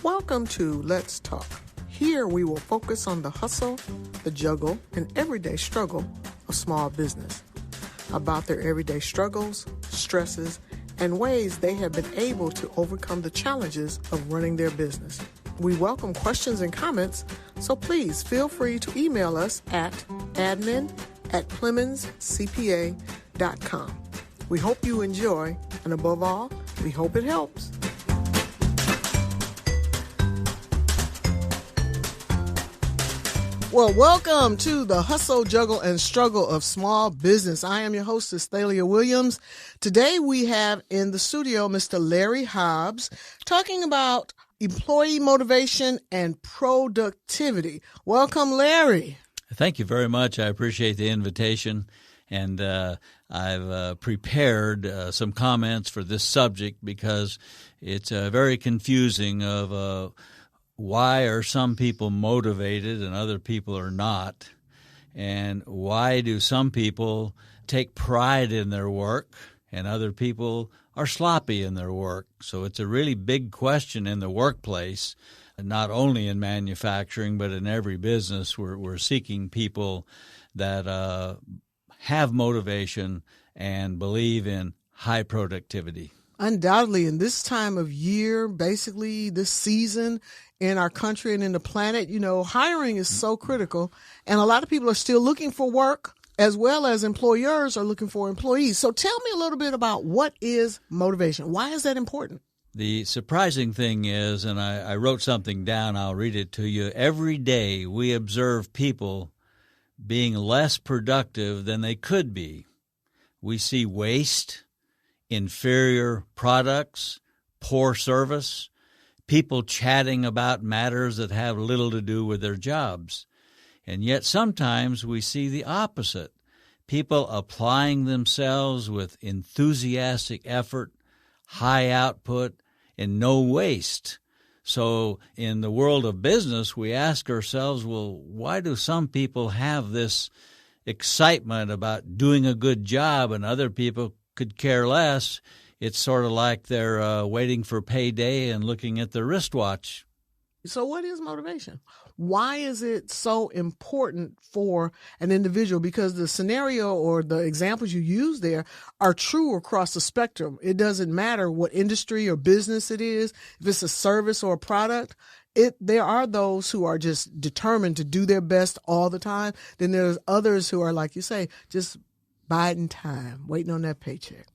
Welcome to Let's Talk. Here we will focus on the hustle, the juggle, and everyday struggle of small business. About their everyday struggles, stresses, and ways they have been able to overcome the challenges of running their business. We welcome questions and comments, so please feel free to email us at admin@PlemonsCPA.com. We hope you enjoy, and above all, we hope it helps. Well, welcome to the Hustle, Juggle, and Struggle of Small Business. I am your hostess, Thalia Williams. Today we have in the studio Mr. Larry Hobbs talking about employee motivation and productivity. Welcome, Larry. Thank you very much. I appreciate the invitation, and I've prepared some comments for this subject because it's very confusing of why are some people motivated and other people are not, and why do some people take pride in their work and other people are sloppy in their work. So it's a really big question in the workplace, not only in manufacturing but in every business. We're seeking people that have motivation and believe in high productivity. Undoubtedly, in this time of year, basically this season in our country and in the planet, hiring is so critical. And a lot of people are still looking for work, as well as employers are looking for employees. So tell me a little bit about what is motivation. Why is that important? The surprising thing is, and I wrote something down, I'll read it to you. Every day we observe people being less productive than they could be. We see waste, inferior products, poor service, people chatting about matters that have little to do with their jobs. And yet sometimes we see the opposite, people applying themselves with enthusiastic effort, high output, and no waste. So in the world of business, we ask ourselves, well, why do some people have this excitement about doing a good job and other people could care less? It's sort of like they're waiting for payday and looking at their wristwatch. So what is motivation? Why is it so important for an individual? Because the scenario or the examples you use there are true across the spectrum. It doesn't matter what industry or business it is, if it's a service or a product. There are those who are just determined to do their best all the time. Then there's others who are, like you say, just biding time, waiting on that paycheck.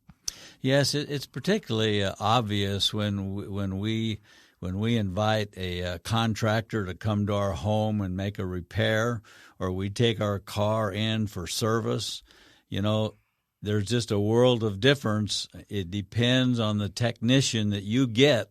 Yes, it's particularly obvious when we invite a contractor to come to our home and make a repair, or we take our car in for service. There's just a world of difference. It depends on the technician that you get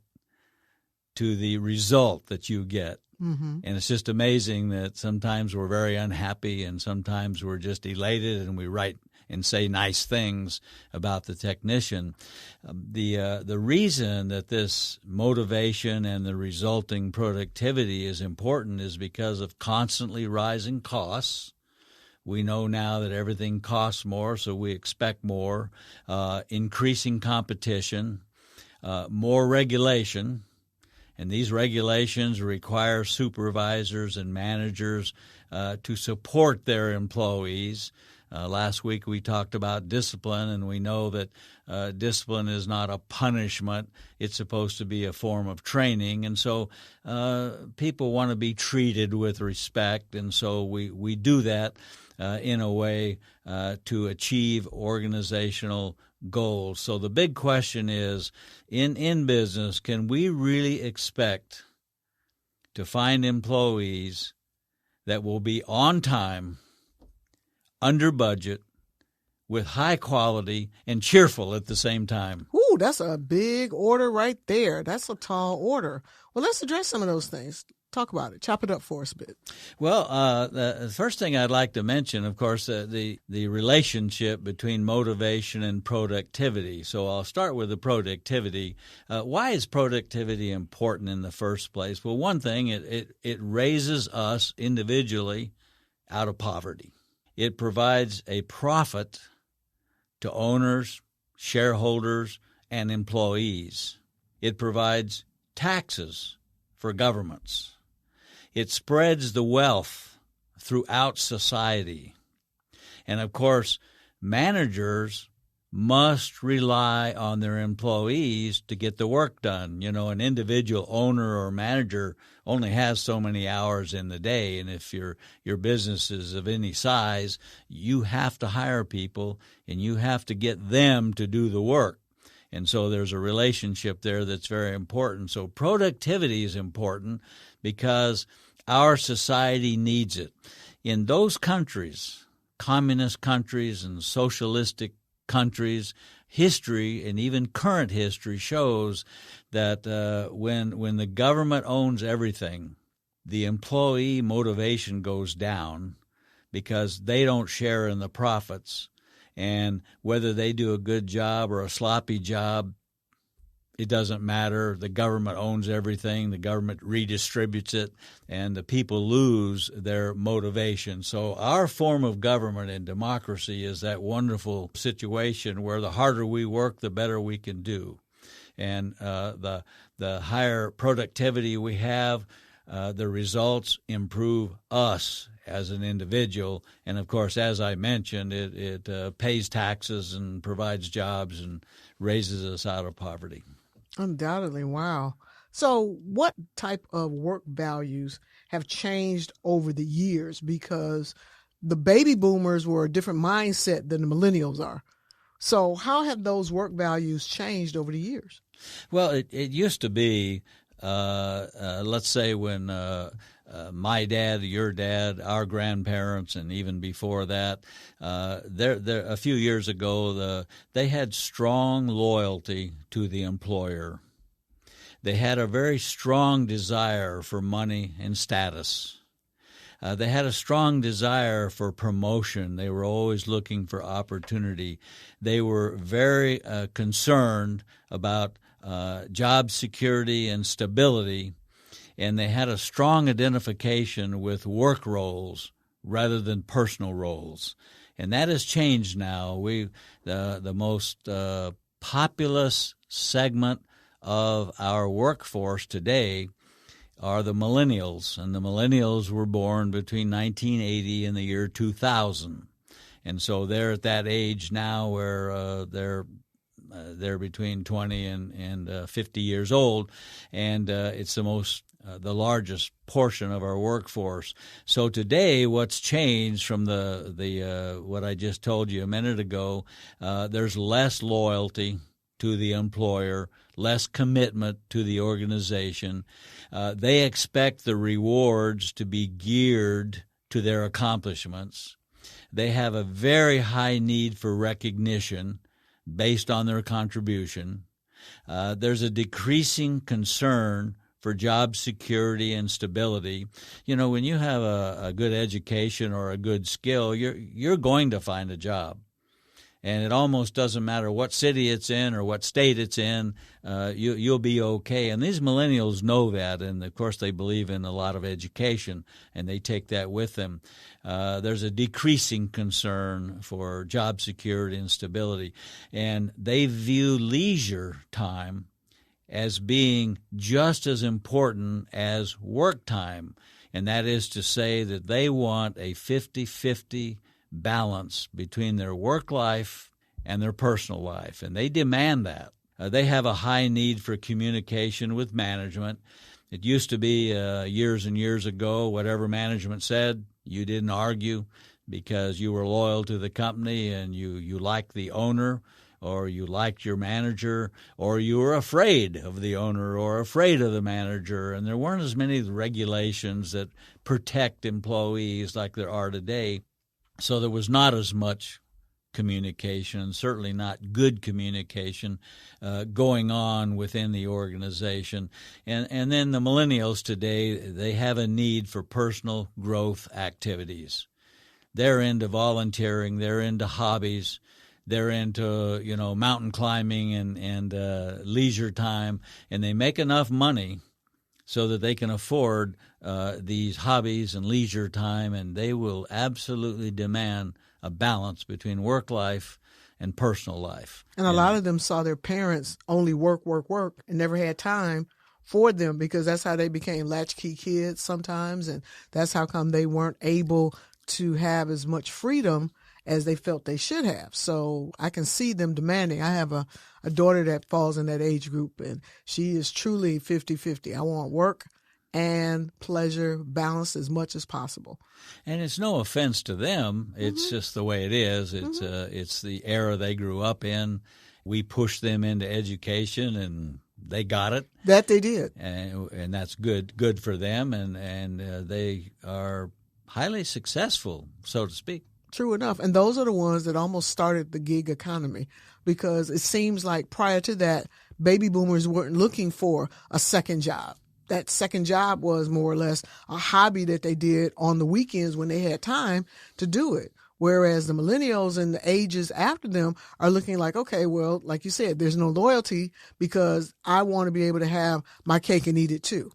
to the result that you get. Mm-hmm. And it's just amazing that sometimes we're very unhappy and sometimes we're just elated and we write and say nice things about the technician. The reason that this motivation and the resulting productivity is important is because of constantly rising costs. We know now that everything costs more, so we expect more, increasing competition, more regulation. And these regulations require supervisors and managers to support their employees. Last week we talked about discipline, and we know that discipline is not a punishment. It's supposed to be a form of training. And so people want to be treated with respect, and so we do that in a way to achieve organizational goals. So the big question is, in business, can we really expect to find employees that will be on time, under budget, with high quality, and cheerful at the same time? Ooh, that's a big order right there. That's a tall order. Well, let's address some of those things. Talk about it. Chop it up for us a bit. Well, the first thing I'd like to mention, of course, the relationship between motivation and productivity. So I'll start with the productivity. Why is productivity important in the first place? Well, one thing, it raises us individually out of poverty. It provides a profit to owners, shareholders, and employees. It provides taxes for governments. It spreads the wealth throughout society. And of course, managers must rely on their employees to get the work done. You know, an individual owner or manager only has so many hours in the day, and if your business is of any size, you have to hire people and you have to get them to do the work. And so there's a relationship there that's very important. So productivity is important because our society needs it. In those countries, communist countries and socialistic countries, history and even current history shows that when the government owns everything, the employee motivation goes down because they don't share in the profits. And whether they do a good job or a sloppy job, it doesn't matter. The government owns everything. The government redistributes it, and the people lose their motivation. So our form of government and democracy is that wonderful situation where the harder we work, the better we can do. And the higher productivity we have, the results improve us as an individual. And, of course, as I mentioned, it pays taxes and provides jobs and raises us out of poverty. Undoubtedly. Wow. So what type of work values have changed over the years? Because the baby boomers were a different mindset than the millennials are. So how have those work values changed over the years? Well, it used to be, let's say when my dad, your dad, our grandparents, and even before that, there a few years ago, they had strong loyalty to the employer. They had a very strong desire for money and status. They had a strong desire for promotion. They were always looking for opportunity. They were very concerned about job security and stability, and they had a strong identification with work roles rather than personal roles. And that has changed now. The most populous segment of our workforce today are the millennials, and the millennials were born between 1980 and the year 2000. And so they're at that age now where they're between 20 and 50 years old, and it's the largest portion of our workforce. So today, what's changed from the what I just told you a minute ago, there's less loyalty to the employer, less commitment to the organization. They expect the rewards to be geared to their accomplishments. They have a very high need for recognition based on their contribution. There's a decreasing concern for job security and stability. You know, when you have a good education or a good skill, you're going to find a job. And it almost doesn't matter what city it's in or what state it's in, you'll be okay. And these millennials know that, and of course they believe in a lot of education, and they take that with them. There's a decreasing concern for job security and stability, and they view leisure time as being just as important as work time, and that is to say that they want a 50-50 balance between their work life and their personal life, and they demand that. They have a high need for communication with management. It used to be years and years ago, whatever management said, you didn't argue because you were loyal to the company and you liked the owner, or you liked your manager, or you were afraid of the owner or afraid of the manager, and there weren't as many regulations that protect employees like there are today. So there was not as much communication, certainly not good communication going on within the organization. And then the millennials today, they have a need for personal growth activities. They're into volunteering, they're into hobbies, they're into, mountain climbing and leisure time, and they make enough money so that they can afford these hobbies and leisure time, and they will absolutely demand a balance between work life and personal life. And a lot of them saw their parents only work, and never had time for them, because that's how they became latchkey kids sometimes, and that's how come they weren't able to have as much freedom as they felt they should have. So I can see them demanding. I have a daughter that falls in that age group, and she is truly 50-50. I want work and pleasure balanced as much as possible. And it's no offense to them. It's just the way it is. It's the era they grew up in. We pushed them into education, and they got it. That they did. And that's good for them, and they are highly successful, so to speak. True enough. And those are the ones that almost started the gig economy, because it seems like prior to that, baby boomers weren't looking for a second job. That second job was more or less a hobby that they did on the weekends when they had time to do it. Whereas the millennials and the ages after them are looking like, okay, well, like you said, there's no loyalty because I want to be able to have my cake and eat it too.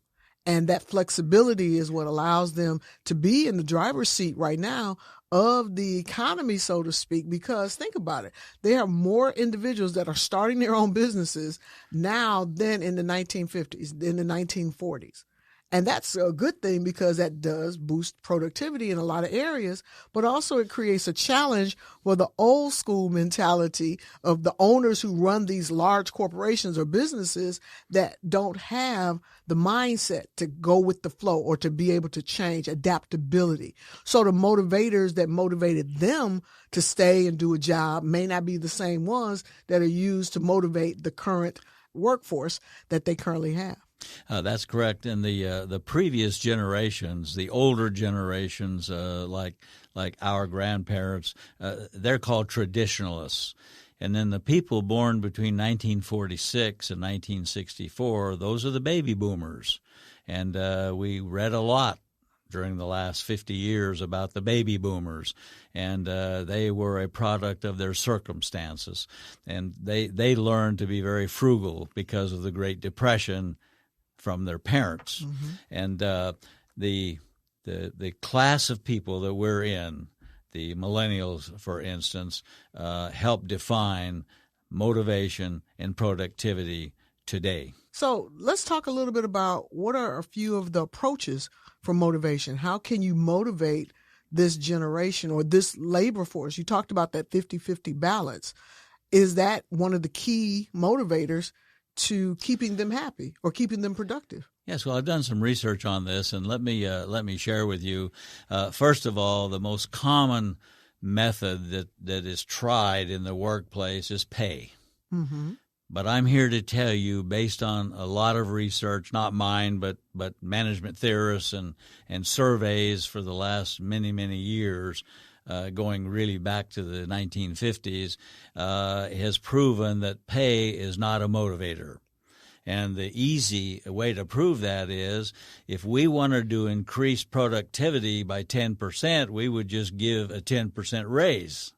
And that flexibility is what allows them to be in the driver's seat right now of the economy, so to speak, because think about it. There are more individuals that are starting their own businesses now than in the 1950s, in the 1940s. And that's a good thing because that does boost productivity in a lot of areas, but also it creates a challenge for the old school mentality of the owners who run these large corporations or businesses that don't have the mindset to go with the flow or to be able to change, adaptability. So the motivators that motivated them to stay and do a job may not be the same ones that are used to motivate the current workforce that they currently have. That's correct. And the previous generations, the older generations, like our grandparents, they're called traditionalists. And then the people born between 1946 and 1964, those are the baby boomers. And we read a lot during the last 50 years about the baby boomers, and they were a product of their circumstances. And they learned to be very frugal because of the Great Depression from their parents. And the class of people that we're in, the millennials, for instance, help define motivation and productivity today. So let's talk a little bit about what are a few of the approaches for motivation. How can you motivate this generation or this labor force? You talked about that 50-50 balance. Is that one of the key motivators to keeping them happy or keeping them productive? Yes, well, I've done some research on this, and let me share with you. First of all, the most common method that is tried in the workplace is pay. But I'm here to tell you, based on a lot of research, not mine, but management theorists and surveys for the last many years, going really back to the 1950s, has proven that pay is not a motivator. And the easy way to prove that is if we wanted to increase productivity by 10%, we would just give a 10% raise.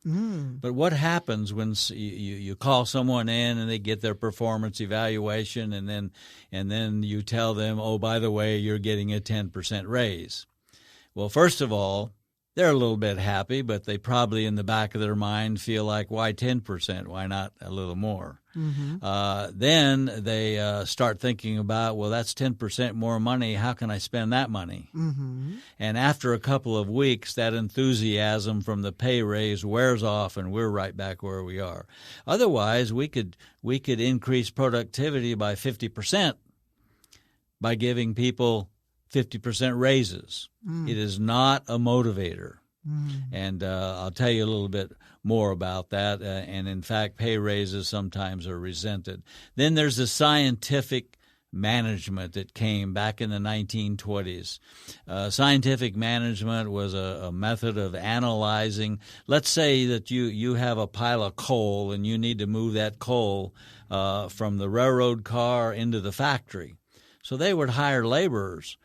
But what happens when you call someone in and they get their performance evaluation and then you tell them, oh, by the way, you're getting a 10% raise? Well, first of all, they're a little bit happy, but they probably in the back of their mind feel like, why 10%? Why not a little more? Then they start thinking about, well, that's 10% more money. How can I spend that money? And after a couple of weeks, that enthusiasm from the pay raise wears off, and we're right back where we are. Otherwise, we could increase productivity by 50% by giving people 50% raises. It is not a motivator. And I'll tell you a little bit more about that. And in fact, pay raises sometimes are resented. Then there's the scientific management that came back in the 1920s. Scientific management was a method of analyzing. Let's say that you have a pile of coal and you need to move that coal from the railroad car into the factory. So they would hire laborers.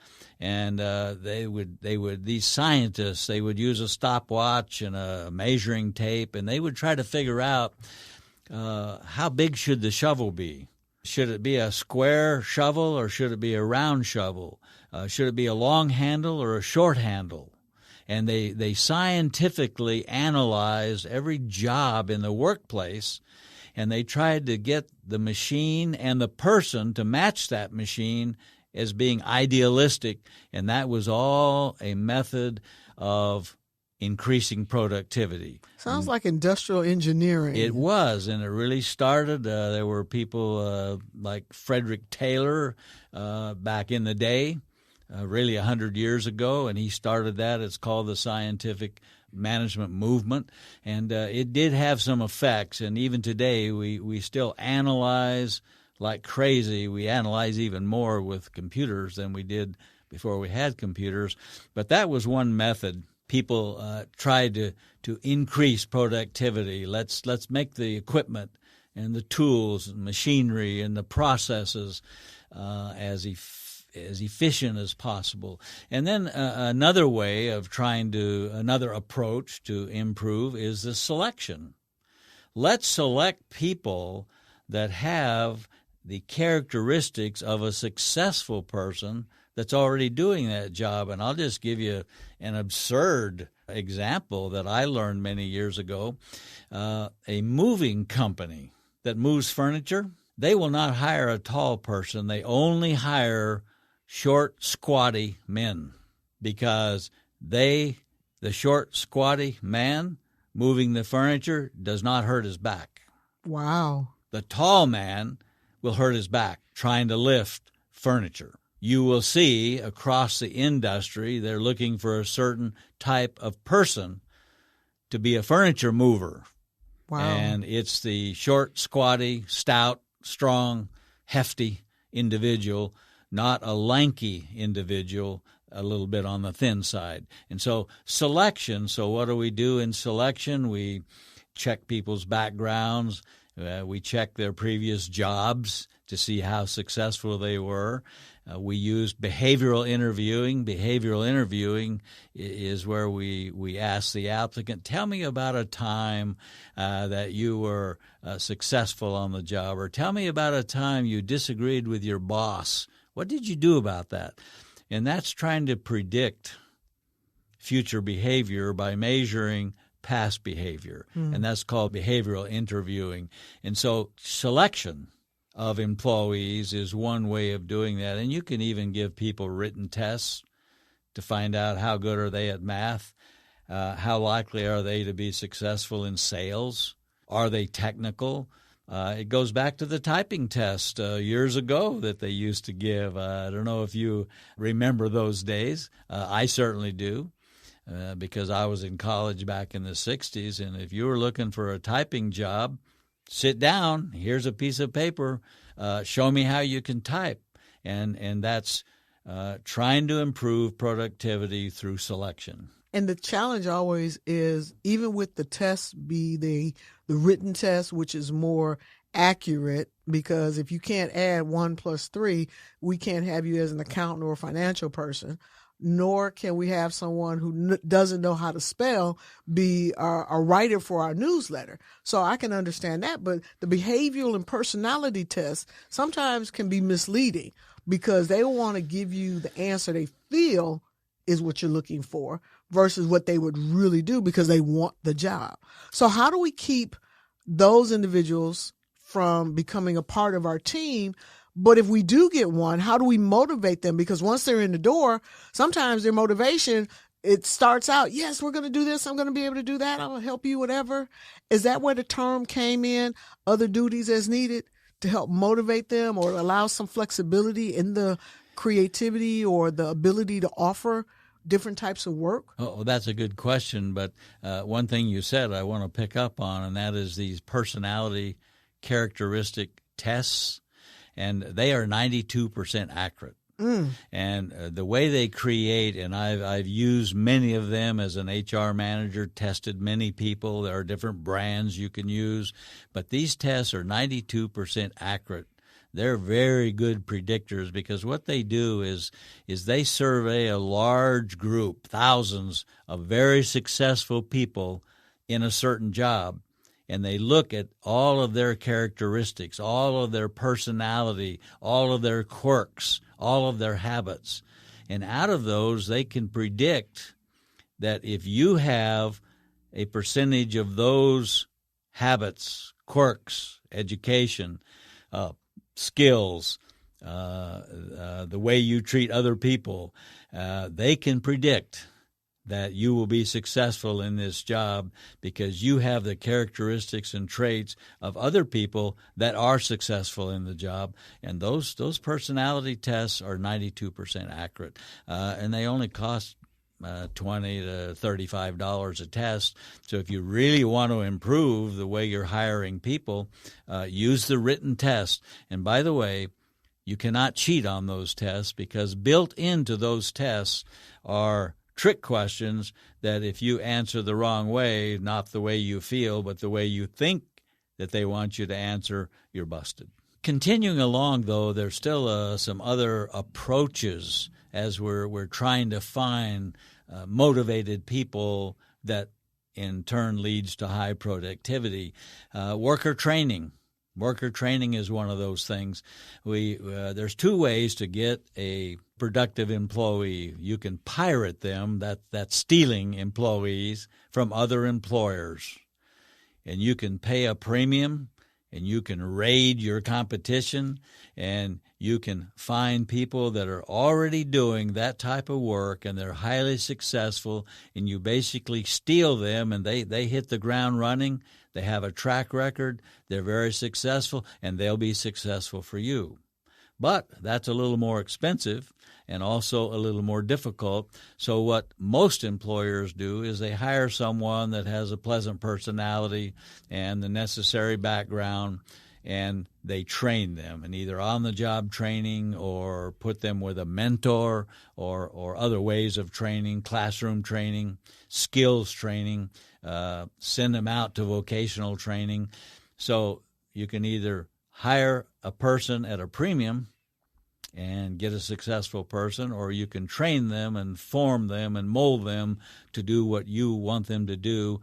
And these scientists, they would use a stopwatch and a measuring tape, and they would try to figure out how big should the shovel be. Should it be a square shovel or should it be a round shovel? Should it be a long handle or a short handle? And they scientifically analyzed every job in the workplace, and they tried to get the machine and the person to match that machine as being idealistic, and that was all a method of increasing productivity. Sounds like industrial engineering. It was, and it really started. There were people like Frederick Taylor back in the day, really 100 years ago, and he started that. It's called the scientific management movement, and it did have some effects. And even today, we still analyze like crazy. We analyze even more with computers than we did before we had computers. But that was one method. People tried to increase productivity. Let's make the equipment and the tools and machinery and the processes as efficient as possible. And then another way of another approach to improve is the selection. Let's select people that have the characteristics of a successful person that's already doing that job. And I'll just give you an absurd example that I learned many years ago. A moving company that moves furniture, they will not hire a tall person. They only hire short, squatty men because the short, squatty man moving the furniture does not hurt his back. Wow. The tall man will hurt his back trying to lift furniture. You will see across the industry they're looking for a certain type of person to be a furniture mover. Wow. And it's the short, squatty, stout, strong, hefty individual, not a lanky individual, a little bit on the thin side. And so selection, so what do we do in selection? We check people's backgrounds. We check their previous jobs to see how successful they were. We use behavioral interviewing. Behavioral interviewing is where we ask the applicant, tell me about a time that you were successful on the job, or tell me about a time you disagreed with your boss. What did you do about that? And that's trying to predict future behavior by measuring past behavior, and that's called behavioral interviewing. And so selection of employees is one way of doing that, and you can even give people written tests to find out how good are they at math, how likely are they to be successful in sales, are they technical. It goes back to the typing test years ago that they used to give. I don't know if you remember those days. I certainly do. Because I was in college back in the 60s, and if you were looking for a typing job, sit down, here's a piece of paper, show me how you can type. And that's trying to improve productivity through selection. And the challenge always is, even with the tests, be the written test, which is more accurate, because if you can't add 1 + 3, we can't have you as an accountant or a financial person. Nor can we have someone who doesn't know how to spell be a writer for our newsletter. So I can understand that, but the behavioral and personality tests sometimes can be misleading because they want to give you the answer they feel is what you're looking for versus what they would really do because they want the job. So how do we keep those individuals from becoming a part of our team? But if we do get one, how do we motivate them? Because once they're in the door, sometimes their motivation, it starts out, yes, we're going to do this. I'm going to be able to do that. I'll help you, whatever. Is that where the term came in, other duties as needed, to help motivate them or allow some flexibility in the creativity or the ability to offer different types of work? Oh, that's a good question. But one thing you said I want to pick up on, and that is these personality characteristic tests. And they are 92% accurate. And the way they create, and I've used many of them as an HR manager, tested many people. There are different brands you can use, but these tests are 92% accurate. They're very good predictors because what they do is they survey a large group, thousands of very successful people in a certain job. And they look at all of their characteristics, all of their personality, all of their quirks, all of their habits. And out of those, they can predict that if you have a percentage of those habits, quirks, education, skills, the way you treat other people, they can predict that you will be successful in this job because you have the characteristics and traits of other people that are successful in the job. And those personality tests are 92% accurate, and they only cost $20 to $35 a test. So if you really want to improve the way you're hiring people, use the written test. And by the way, you cannot cheat on those tests because built into those tests are trick questions that if you answer the wrong way, not the way you feel, but the way you think that they want you to answer, you're busted. Continuing along, though, there's still some other approaches as we're trying to find motivated people that in turn leads to high productivity. Worker training. Worker training is one of those things. There's two ways to get a productive employee. You can pirate them, that's stealing employees from other employers. And you can pay a premium, and you can raid your competition, and you can find people that are already doing that type of work, and they're highly successful, and you basically steal them, and they hit the ground running. They have a track record, they're very successful, and they'll be successful for you. But that's a little more expensive and also a little more difficult. So what most employers do is they hire someone that has a pleasant personality and the necessary background, and they train them, and either on-the-job training or put them with a mentor or other ways of training, classroom training, skills training, send them out to vocational training. So you can either hire a person at a premium and get a successful person, or you can train them and form them and mold them to do what you want them to do.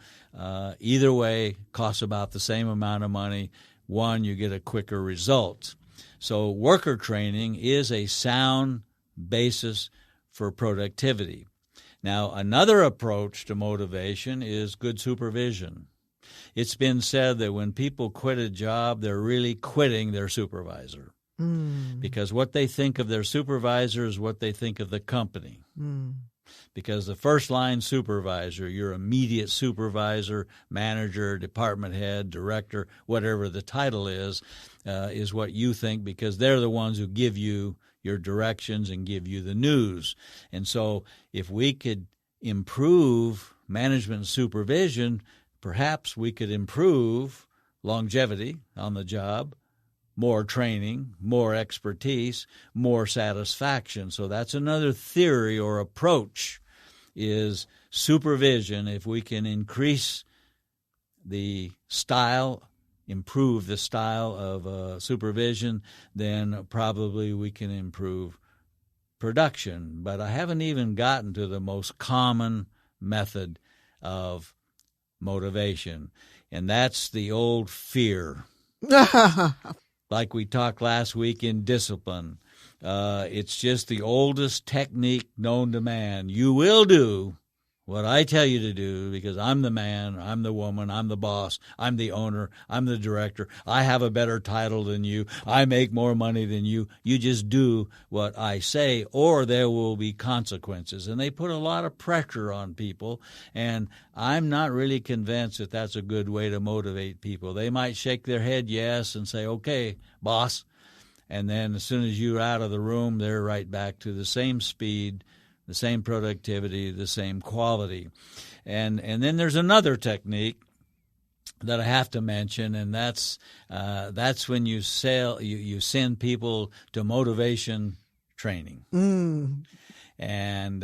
Either way costs about the same amount of money. One, you get a quicker result. So worker training is a sound basis for productivity. Now, another approach to motivation is good supervision. It's been said that when people quit a job, they're really quitting their supervisor. Because what they think of their supervisor is what they think of the company. Because the first-line supervisor, your immediate supervisor, manager, department head, director, whatever the title is what you think, because they're the ones who give you your directions and give you the news. And so if we could improve management supervision, perhaps we could improve longevity on the job, more training, more expertise, more satisfaction. So that's another theory or approach is supervision. If we can increase the style, improve the style of supervision, then probably we can improve production. But I haven't even gotten to the most common method of motivation, and that's the old fear. Like we talked last week in discipline, it's just the oldest technique known to man. You will do what I tell you to do because I'm the man, I'm the woman, I'm the boss, I'm the owner, I'm the director. I have a better title than you. I make more money than you. You just do what I say or there will be consequences. And they put a lot of pressure on people, and I'm not really convinced that that's a good way to motivate people. They might shake their head yes and say, okay, boss. And then as soon as you're out of the room, they're right back to the same speed, the same productivity, the same quality. And then there's another technique that I have to mention, and that's when you send people to motivation training. And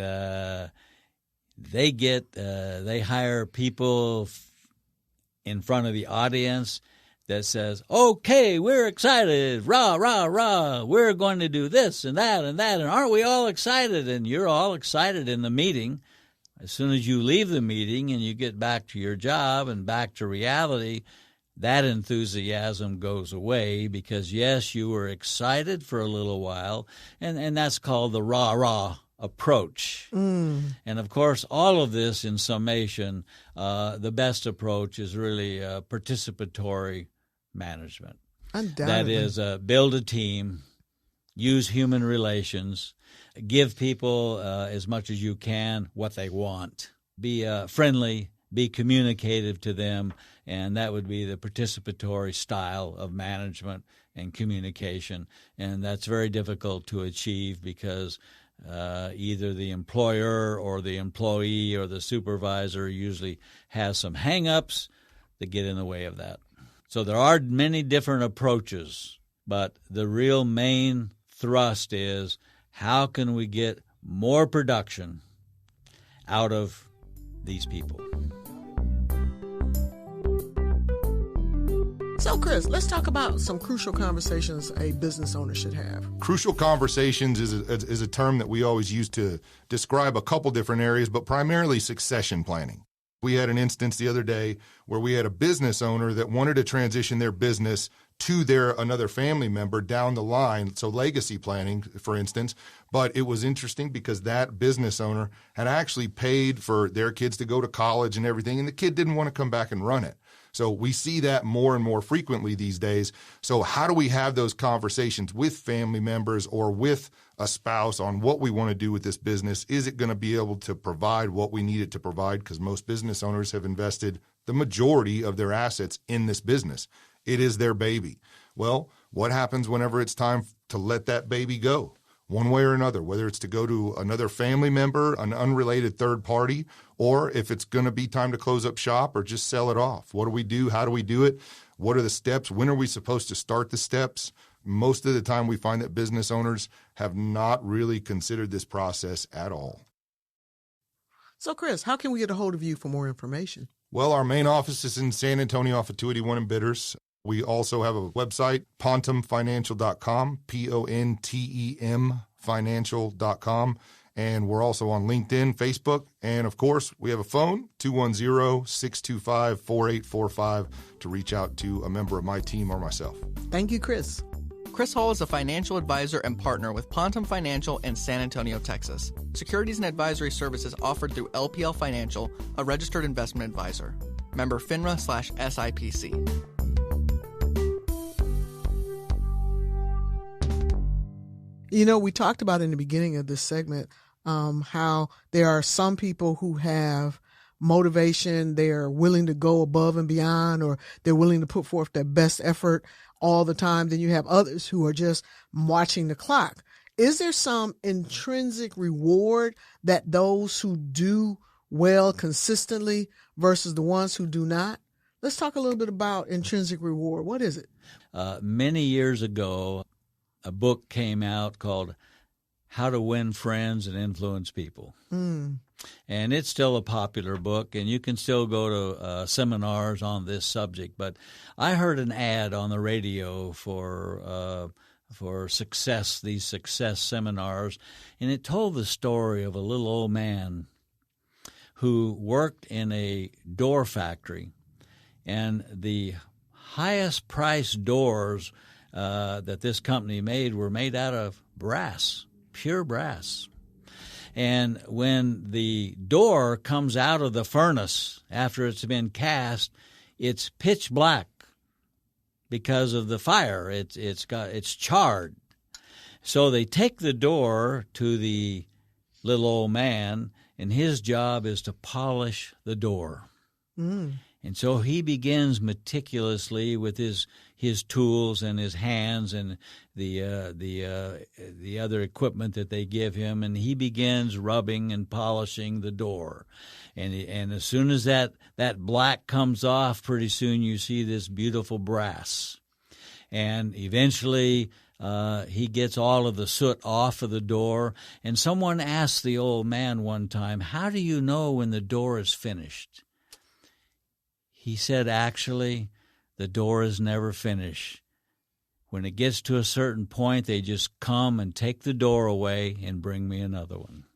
they hire people in front of the audience that says, okay, we're excited, rah, rah, rah, we're going to do this and that and that, and aren't we all excited? And you're all excited in the meeting. As soon as you leave the meeting and you get back to your job and back to reality, that enthusiasm goes away because, yes, you were excited for a little while, and that's called the rah, rah approach. And, of course, all of this in summation, the best approach is really participatory management. Undoubtedly. That is, build a team, use human relations, give people as much as you can what they want, be friendly, be communicative to them, and that would be the participatory style of management and communication. And that's very difficult to achieve because either the employer or the employee or the supervisor usually has some hang-ups that get in the way of that. So there are many different approaches, but the real main thrust is how can we get more production out of these people? So, Chris, let's talk about some crucial conversations a business owner should have. Crucial conversations is a term that we always use to describe a couple different areas, but primarily succession planning. We had an instance the other day where we had a business owner that wanted to transition their business to another family member down the line, so legacy planning, for instance. But it was interesting because that business owner had actually paid for their kids to go to college and everything, and the kid didn't want to come back and run it. So we see that more and more frequently these days. So how do we have those conversations with family members or with a spouse on what we want to do with this business? Is it going to be able to provide what we need it to provide? Because most business owners have invested the majority of their assets in this business. It is their baby. Well, what happens whenever it's time to let that baby go? One way or another, whether it's to go to another family member, an unrelated third party, or if it's going to be time to close up shop or just sell it off. What do we do? How do we do it? What are the steps? When are we supposed to start the steps? Most of the time we find that business owners have not really considered this process at all. So, Chris, how can we get a hold of you for more information? Well, our main office is in San Antonio off of 281 in Bitters. We also have a website, pontemfinancial.com, P-O-N-T-E-M financial.com. And we're also on LinkedIn, Facebook, and of course, we have a phone, 210-625-4845, to reach out to a member of my team or myself. Thank you, Chris. Chris Hall is a financial advisor and partner with Pontem Financial in San Antonio, Texas. Securities and advisory services offered through LPL Financial, a registered investment advisor. Member FINRA/SIPC. You know, we talked about in the beginning of this segment how there are some people who have motivation, they're willing to go above and beyond, or they're willing to put forth their best effort all the time. Then you have others who are just watching the clock. Is there some intrinsic reward that those who do well consistently versus the ones who do not? Let's talk a little bit about intrinsic reward. What is it? Many years ago, a book came out called How to Win Friends and Influence People. And it's still a popular book, and you can still go to seminars on this subject. But I heard an ad on the radio for success, these success seminars, and it told the story of a little old man who worked in a door factory, and the highest priced doors that this company made were made out of brass, pure brass. And when the door comes out of the furnace after it's been cast, it's pitch black because of the fire. It's charred. So they take the door to the little old man, and his job is to polish the door. And so he begins meticulously with his tools and his hands and the other equipment that they give him, and he begins rubbing and polishing the door. And as soon as that black comes off, pretty soon you see this beautiful brass. And eventually he gets all of the soot off of the door. And someone asked the old man one time, "How do you know when the door is finished?" He said, "Actually, the door is never finished. When it gets to a certain point, they just come and take the door away and bring me another one."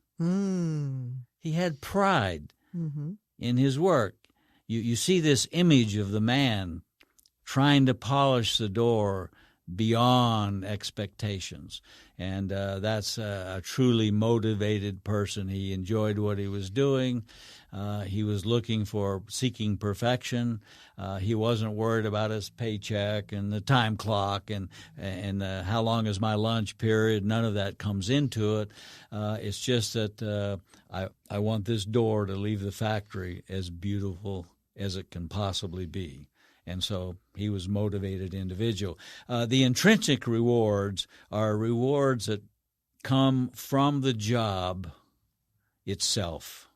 He had pride in his work. You see this image of the man trying to polish the door, beyond expectations. And that's a truly motivated person. He enjoyed what he was doing. He was seeking perfection. He wasn't worried about his paycheck and the time clock and how long is my lunch period. None of that comes into it. It's just that I want this door to leave the factory as beautiful as it can possibly be. And so he was a motivated individual. The intrinsic rewards are rewards that come from the job itself,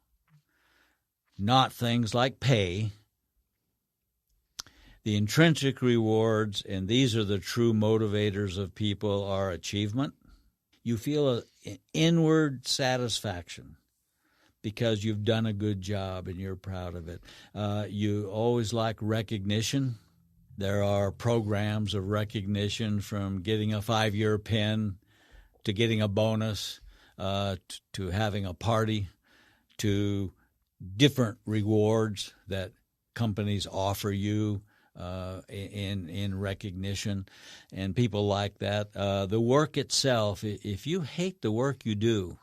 not things like pay. The intrinsic rewards, and these are the true motivators of people, are achievement. You feel an inward satisfaction because you've done a good job and you're proud of it. You always like recognition. There are programs of recognition, from getting a 5-year pin to getting a bonus to having a party, to different rewards that companies offer you in recognition, and people like that. The work itself, if you hate the work you do,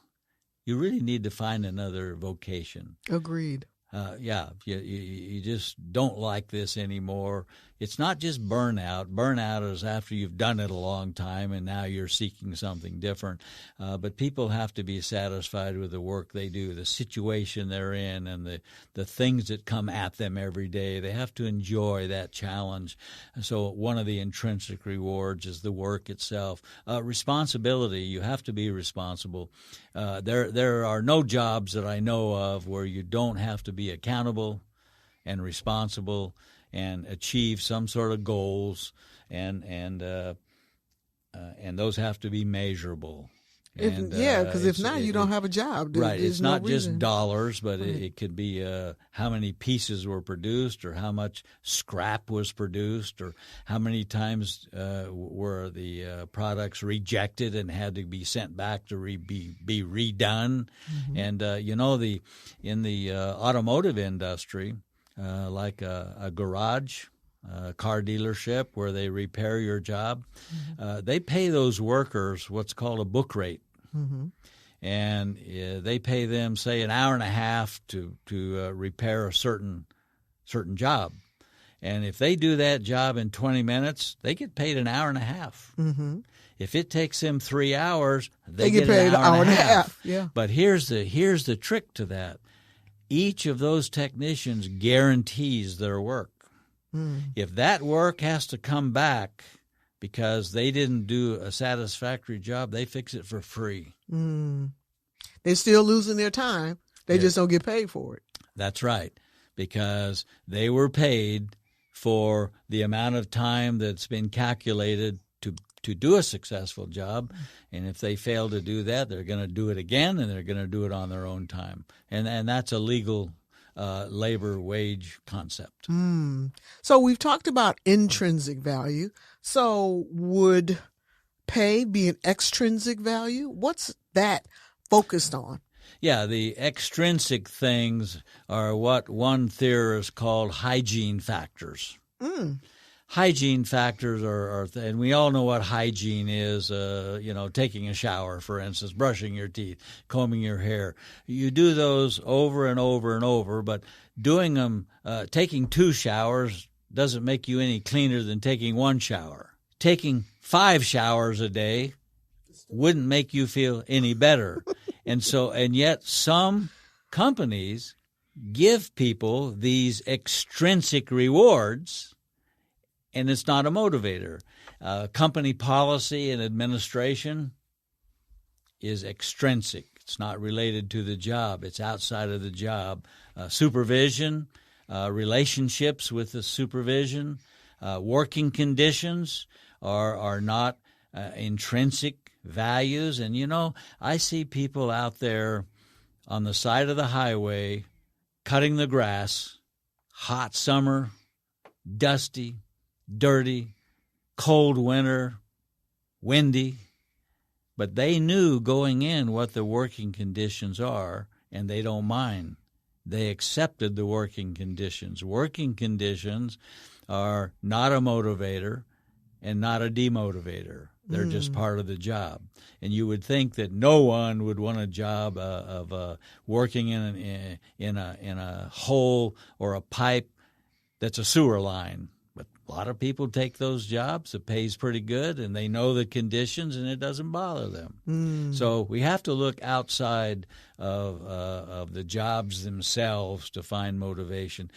you really need to find another vocation. Agreed. You just don't like this anymore. It's not just burnout. Burnout is after you've done it a long time and now you're seeking something different. But people have to be satisfied with the work they do, the situation they're in, and the things that come at them every day. They have to enjoy that challenge. So one of the intrinsic rewards is the work itself. Responsibility. You have to be responsible. There are no jobs that I know of where you don't have to be accountable and responsible and achieve some sort of goals, and those have to be measurable. Because if not, you don't have a job. Right. It's not just dollars, but Right. it could be how many pieces were produced, or how much scrap was produced, or how many times were the products rejected and had to be sent back to be redone. Mm-hmm. And in the automotive industry, like a garage, a car dealership where they repair your job, mm-hmm. They pay those workers what's called a book rate. Mm-hmm. And they pay them, say, an hour and a half to repair a certain job. And if they do that job in 20 minutes, they get paid an hour and a half. Mm-hmm. If it takes them 3 hours, they get paid an hour and a half. Yeah. But here's the trick to that. Each of those technicians guarantees their work. Mm. If that work has to come back because they didn't do a satisfactory job, they fix it for free. Mm. They're still losing their time. They just don't get paid for it. That's right, because they were paid for the amount of time that's been calculated to do a successful job. And if they fail to do that, they're going to do it again, and they're going to do it on their own time. And that's a legal labor wage concept. Mm. So we've talked about intrinsic value. So would pay be an extrinsic value? What's that focused on? Yeah, the extrinsic things are what one theorist called hygiene factors. Mm. Hygiene factors are and we all know what hygiene is, taking a shower, for instance, brushing your teeth, combing your hair. You do those over and over and over, but doing them, taking 2 showers doesn't make you any cleaner than taking 1 shower. Taking 5 showers a day wouldn't make you feel any better. And yet some companies give people these extrinsic rewards, and it's not a motivator. Company policy and administration is extrinsic. It's not related to the job. It's outside of the job. Supervision, relationships with the supervision, working conditions are not intrinsic values. And, I see people out there on the side of the highway cutting the grass, hot summer, dusty, dirty, cold winter, windy, but they knew going in what the working conditions are, and they don't mind. They accepted the working conditions. Working conditions are not a motivator. and not a demotivator. They're just part of the job. And you would think that no one would want a job of working in a hole or a pipe that's a sewer line. But a lot of people take those jobs. It pays pretty good, and they know the conditions, and it doesn't bother them. So we have to look outside of the jobs themselves to find motivation.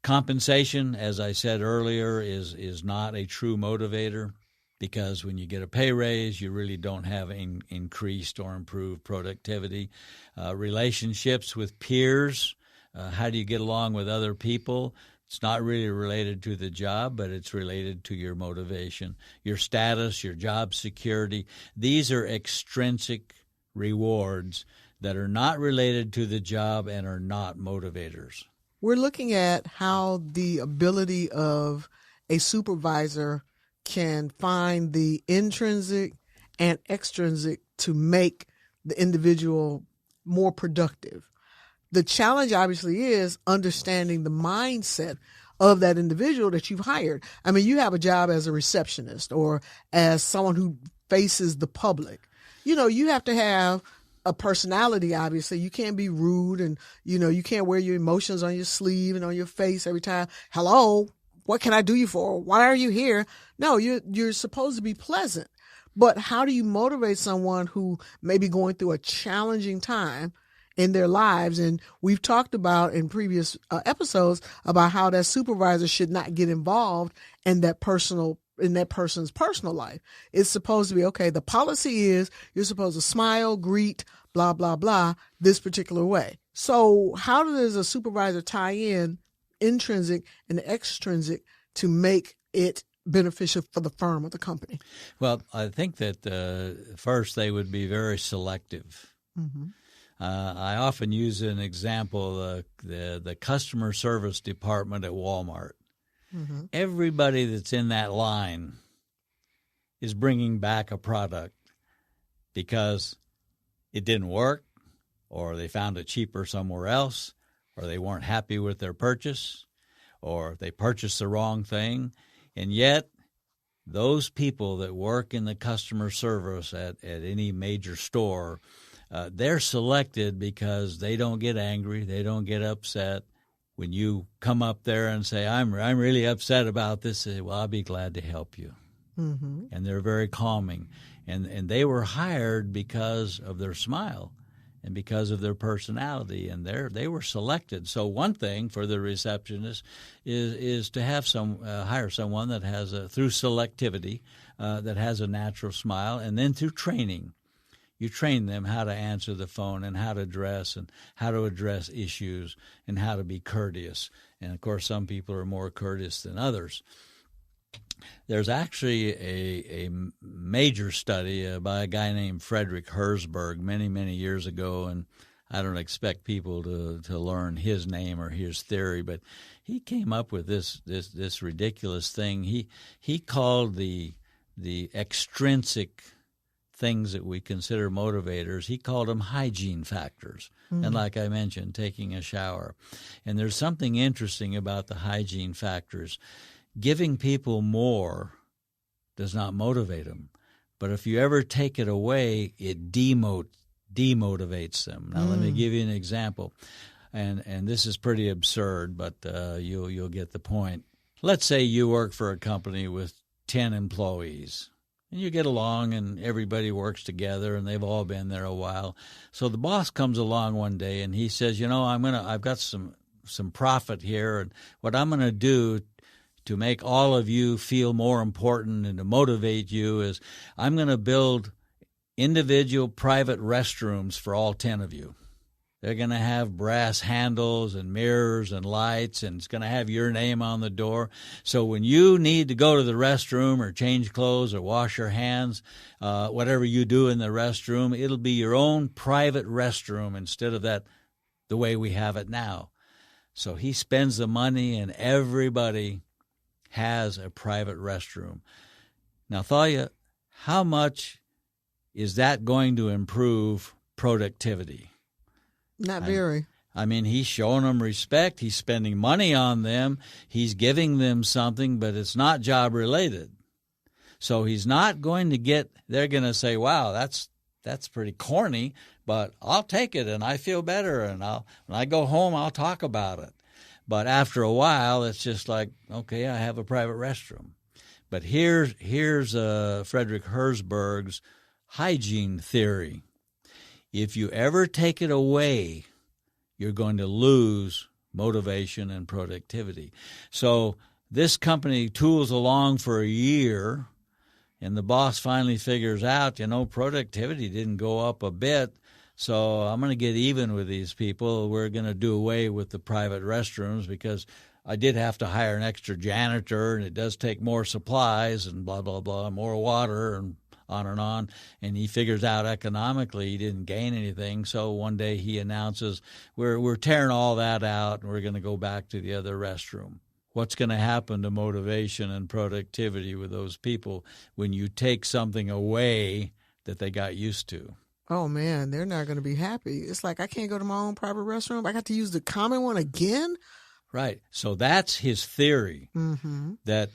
Compensation, as I said earlier, is not a true motivator, because when you get a pay raise, you really don't have increased or improved productivity. Relationships with peers, how do you get along with other people? It's not really related to the job, but it's related to your motivation, your status, your job security. These are extrinsic rewards that are not related to the job and are not motivators. We're looking at how the ability of a supervisor can find the intrinsic and extrinsic to make the individual more productive. The challenge obviously is understanding the mindset of that individual that you've hired. I mean, you have a job as a receptionist or as someone who faces the public. You have to have a personality, obviously. You can't be rude, and, you can't wear your emotions on your sleeve and on your face every time. Hello, what can I do you for? Why are you here? No, you're supposed to be pleasant. But how do you motivate someone who may be going through a challenging time in their lives? And we've talked about in previous episodes about how that supervisor should not get involved in that person's personal life. It's supposed to be, okay, the policy is you're supposed to smile, greet, blah, blah, blah, this particular way. So how does a supervisor tie in intrinsic and extrinsic to make it beneficial for the firm or the company? Well, I think that first they would be very selective. Mm-hmm. I often use an example, the customer service department at Walmart. Mm-hmm. Everybody that's in that line is bringing back a product because it didn't work, or they found it cheaper somewhere else, or they weren't happy with their purchase, or they purchased the wrong thing. And yet, those people that work in the customer service at any major store, they're selected because they don't get angry, they don't get upset. When you come up there and say, I'm really upset about this, they say, well, I'll be glad to help you. Mm-hmm. And they're very calming. And they were hired because of their smile and because of their personality, and they were selected. So one thing for the receptionist is to have hire someone that has through selectivity that has a natural smile, and then through training. You train them how to answer the phone and how to dress and how to address issues and how to be courteous. And, of course, some people are more courteous than others. There's actually a major study by a guy named Frederick Herzberg many, many years ago, and I don't expect people to learn his name or his theory, but he came up with this ridiculous thing. He called the extrinsic things that we consider motivators, he called them hygiene factors. Mm-hmm. And like I mentioned, taking a shower. And there's something interesting about the hygiene factors. Giving people more does not motivate them. But if you ever take it away, it demotivates them. Now, let me give you an example. And this is pretty absurd, but you'll get the point. Let's say you work for a company with 10 employees. And you get along, and everybody works together, and they've all been there a while. So the boss comes along one day, and he says, I've got some profit here, and what I'm going to do to make all of you feel more important and to motivate you is I'm going to build individual private restrooms for all 10 of you. They're going to have brass handles and mirrors and lights, and it's going to have your name on the door. So when you need to go to the restroom or change clothes or wash your hands, whatever you do in the restroom, it'll be your own private restroom instead of the way we have it now. So he spends the money, and everybody has a private restroom. Now, Thalia, how much is that going to improve productivity? Not very. I mean, he's showing them respect. He's spending money on them. He's giving them something, but it's not job related. So he's not going to get, they're going to say, wow, that's pretty corny, but I'll take it and I feel better, and when I go home, I'll talk about it. But after a while, it's just like, okay, I have a private restroom. But here's Frederick Herzberg's hygiene theory. If you ever take it away, you're going to lose motivation and productivity. So this company tools along for a year, and the boss finally figures out, productivity didn't go up a bit, so I'm going to get even with these people. We're going to do away with the private restrooms because I did have to hire an extra janitor, and it does take more supplies and blah, blah, blah, more water and on and on. And he figures out economically he didn't gain anything. So one day he announces, we're tearing all that out and we're going to go back to the other restroom. What's going to happen to motivation and productivity with those people when you take something away that they got used to? Oh, man, they're not going to be happy. It's like, I can't go to my own private restroom. I got to use the common one again? Right. So that's his theory, that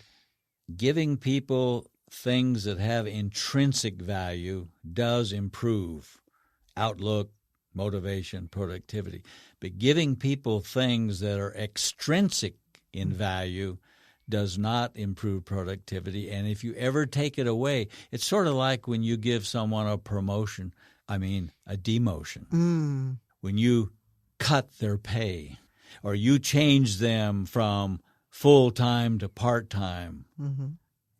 giving people things that have intrinsic value does improve outlook, motivation, productivity. But giving people things that are extrinsic in value does not improve productivity. And if you ever take it away, it's sort of like when you give someone a promotion, a demotion. When you cut their pay or you change them from full-time to part-time,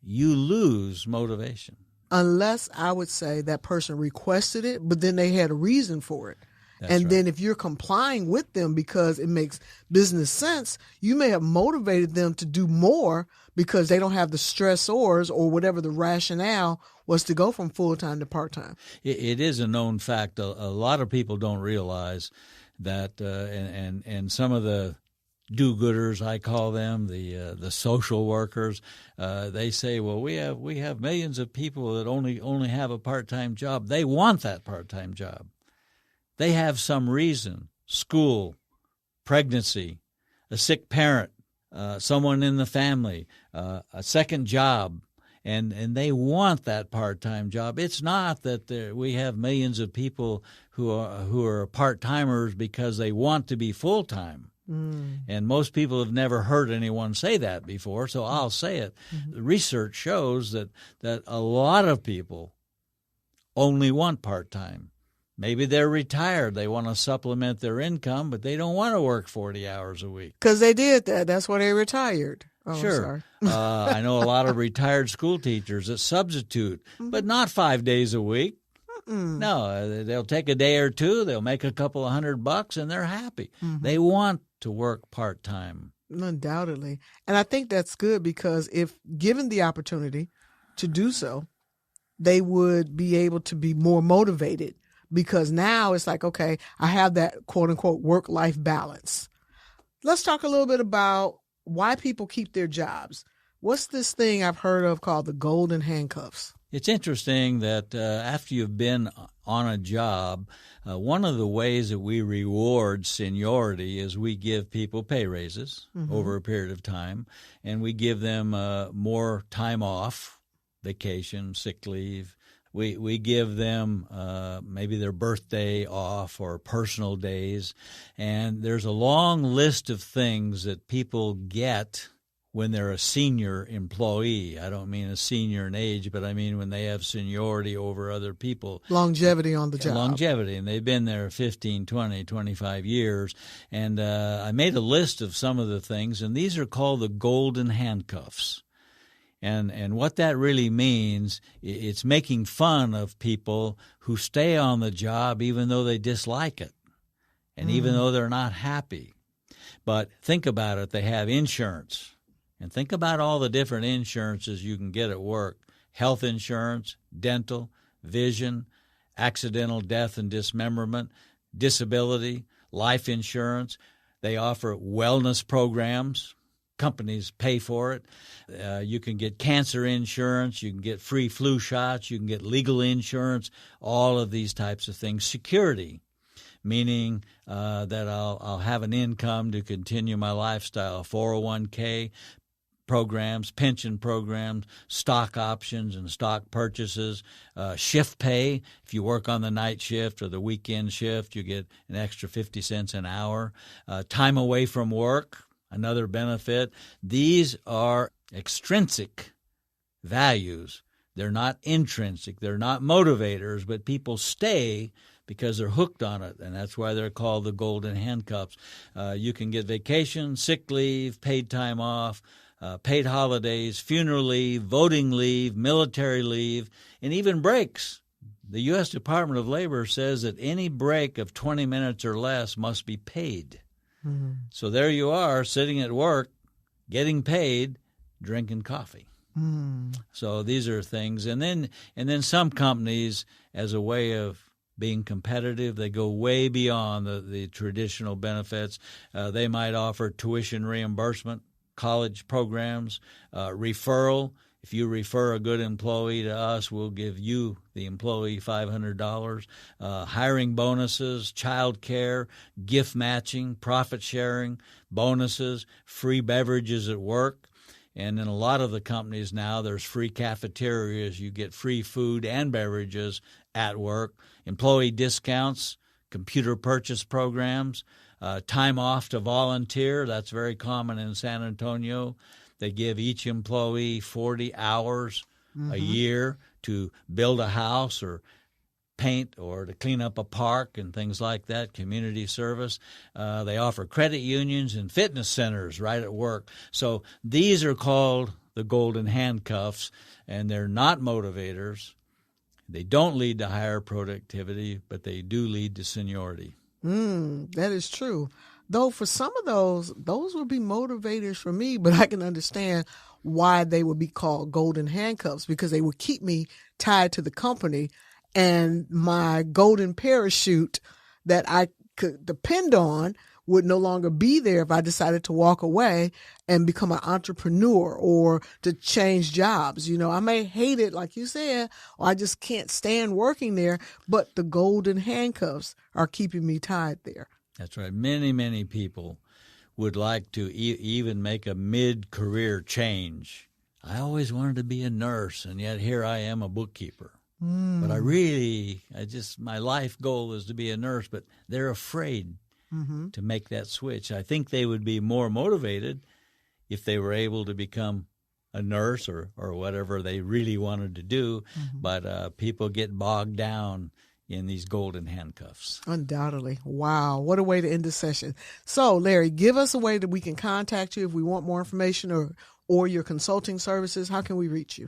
you lose motivation. Unless, I would say, that person requested it, but then they had a reason for it. That's right. Then if you're complying with them because it makes business sense, you may have motivated them to do more because they don't have the stressors or whatever the rationale was to go from full-time to part-time. It is a known fact. A lot of people don't realize that, and some of the do-gooders, I call them, the social workers, they say, well, we have millions of people that only have a part-time job. They want that part-time job. They have some reason, school, pregnancy, a sick parent, someone in the family, a second job, and they want that part-time job. It's not that we have millions of people who are part-timers because they want to be full-time. And most people have never heard anyone say that before, so I'll say it. The research shows that a lot of people only want part-time. Maybe they're retired. They want to supplement their income, but they don't want to work 40 hours a week. Because they did that. That's why they retired. Oh, sure. I know a lot of retired school teachers that substitute, but not 5 days a week. No, they'll take a day or two. They'll make a couple of $100 and they're happy. They want to work part-time. Undoubtedly. And I think that's good because if given the opportunity to do so, they would be able to be more motivated. Because now it's like, okay, I have that quote-unquote work-life balance. Let's talk a little bit about why people keep their jobs. What's this thing I've heard of called the golden handcuffs? It's interesting that after you've been on a job, one of the ways that we reward seniority is we give people pay raises over a period of time, and we give them more time off, vacation, sick leave. We give them maybe their birthday off or personal days, and there's a long list of things that people get when they're a senior employee. I don't mean a senior in age, but I mean when they have seniority over other people. Longevity on the job. Longevity, and they've been there 15, 20, 25 years. And I made a list of some of the things, and these are called the golden handcuffs. And what that really means, it's making fun of people who stay on the job even though they dislike it and even though they're not happy. But think about it. They have insurance. And think about all the different insurances you can get at work. Health insurance, dental, vision, accidental death and dismemberment, disability, life insurance. They offer wellness programs. Companies pay for it. You can get cancer insurance. You can get free flu shots. You can get legal insurance, all of these types of things. Security, meaning that I'll have an income to continue my lifestyle, 401k, programs, pension programs, stock options and stock purchases, shift pay. If you work on the night shift or the weekend shift, you get an extra 50 cents an hour. Time away from work, another benefit. These are extrinsic values. They're not intrinsic. They're not motivators, but people stay because they're hooked on it, and that's why they're called the golden handcuffs. You can get vacation, sick leave, paid time off, paid holidays, funeral leave, voting leave, military leave, and even breaks. The U.S. Department of Labor says that any break of 20 minutes or less must be paid. Mm-hmm. So there you are, sitting at work, getting paid, drinking coffee. Mm. So these are things. And then some companies, as a way of being competitive, they go way beyond the traditional benefits. They might offer tuition reimbursement, college programs, referral. If you refer a good employee to us, we'll give you, the employee, $500. Hiring bonuses, child care, gift matching, profit sharing, bonuses, free beverages at work. And in a lot of the companies now, there's free cafeterias. You get free food and beverages at work, employee discounts, computer purchase programs, time off to volunteer. That's very common in San Antonio. They give each employee 40 hours a year to build a house or paint or to clean up a park and things like that, community service. They offer credit unions and fitness centers right at work. So these are called the golden handcuffs, and they're not motivators. They don't lead to higher productivity, but they do lead to seniority. That is true. Though for some of those would be motivators for me, but I can understand why they would be called golden handcuffs, because they would keep me tied to the company, and my golden parachute that I could depend on would no longer be there if I decided to walk away and become an entrepreneur or to change jobs. You know, I may hate it, like you said, or I just can't stand working there, but the golden handcuffs are keeping me tied there. That's right. Many, many people would like to even make a mid-career change. I always wanted to be a nurse, and yet here I am, a bookkeeper. But my life goal is to be a nurse, but they're afraid to make that switch. I think they would be more motivated if they were able to become a nurse or whatever they really wanted to do, but people get bogged down in these golden handcuffs. Undoubtedly. Wow. What a way to end the session. So, Larry, give us a way that we can contact you if we want more information or your consulting services. How can we reach you?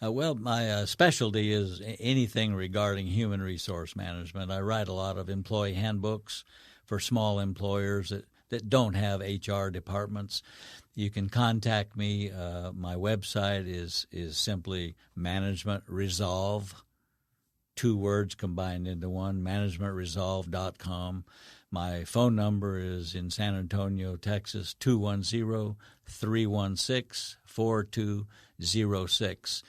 Well, my specialty is anything regarding human resource management. I write a lot of employee handbooks for small employers that don't have HR departments. You can contact me. My website is simply Management Resolve, 2 words combined into one, managementresolve.com. My phone number is in San Antonio, Texas, 210-316-4206.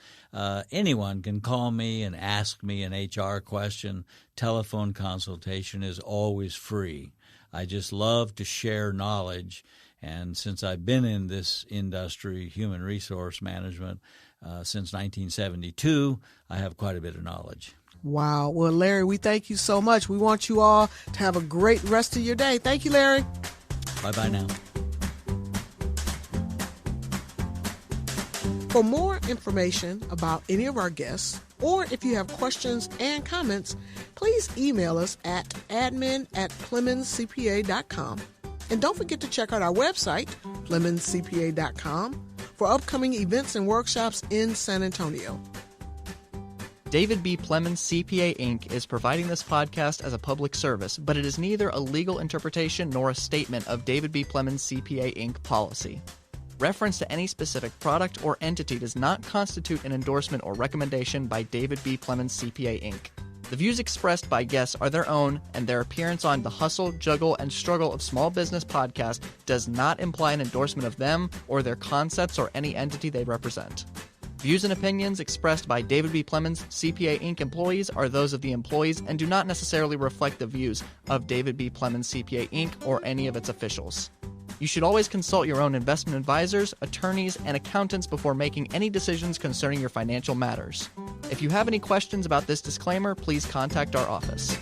Anyone can call me and ask me an HR question. Telephone consultation is always free. I just love to share knowledge, and since I've been in this industry, human resource management, since 1972, I have quite a bit of knowledge. Wow. Well, Larry, we thank you so much. We want you all to have a great rest of your day. Thank you, Larry. Bye-bye now. For more information about any of our guests, or if you have questions and comments, please email us at admin@PlemonsCPA.com. And don't forget to check out our website, PlemonsCPA.com, for upcoming events and workshops in San Antonio. David B Plemons CPA Inc. is providing this podcast as a public service, but it is neither a legal interpretation nor a statement of David B Plemons CPA Inc. policy. Reference to any specific product or entity does not constitute an endorsement or recommendation by David B Plemons CPA Inc. The views expressed by guests are their own, and their appearance on the Hustle, Juggle, and Struggle of Small Business podcast does not imply an endorsement of them or their concepts or any entity they represent. Views and opinions expressed by David B Plemons CPA Inc. employees are those of the employees and do not necessarily reflect the views of David B Plemons CPA Inc. or any of its officials. You should always consult your own investment advisors, attorneys, and accountants before making any decisions concerning your financial matters. If you have any questions about this disclaimer, please contact our office.